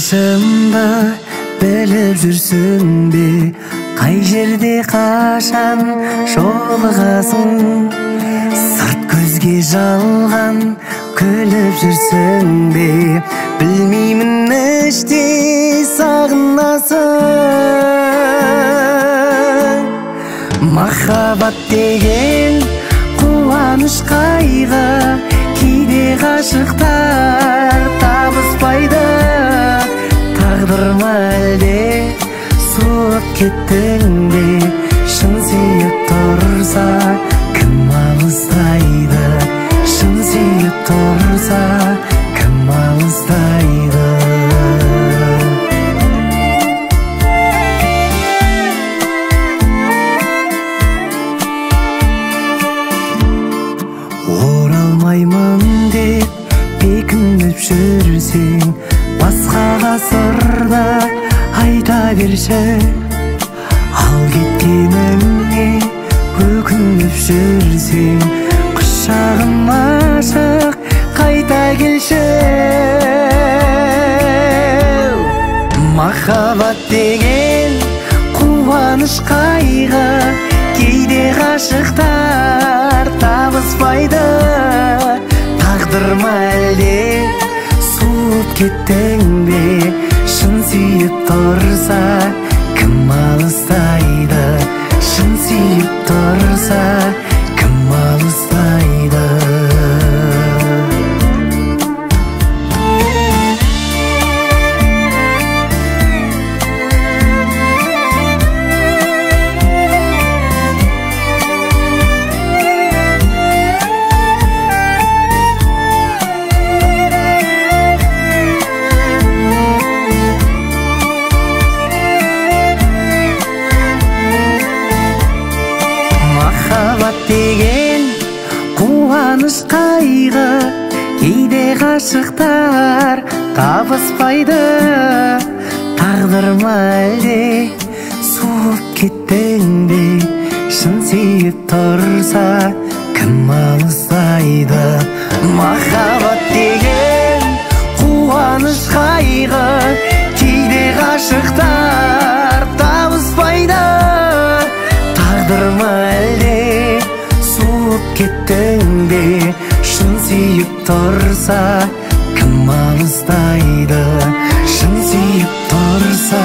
башымда біліп жүрсің бе, қай жерде қашан жолығасың? Сырт көзге жалған күліп жүрсің бе, білмеймін іште сағынасың. Махаббат деген қуаныш қайғы, кейде ғашықтар табыспайды. Тағдыр ма әлде суып кеттің бе, шын сүйіп тұрса кім алыстайды? Шын сүйіп тұрса кім алыстайды? Оралмаймын деп бекініп жүрсең, басқаға сырды айта берші. Ал кеткеніңе өкініп жүрсең, құшағым ашық қайта келші. Махаббат деген қуаныш қайғы, кейде ғашықтар табыспайды. Тағдыр ма әлде суып кеттің бе, шын сүйіп тұрса кім алыстайды? Шын сүйіп тұрса кім алыстайды? Махаббат деген қуаныш қайғы, кейде ғашықтар табыспайды. Тағдыр ма әлде суып кеттің бе, шын сүйіп тұрса кім алыстайды? Махаббат деген қуаныш қайғы, кейде ғашықтар табыспайды. Тағдыр ма әлде суып кеттің бе, шын сүйіп тұрса кім алыстайды? Шын сүйіп тұрса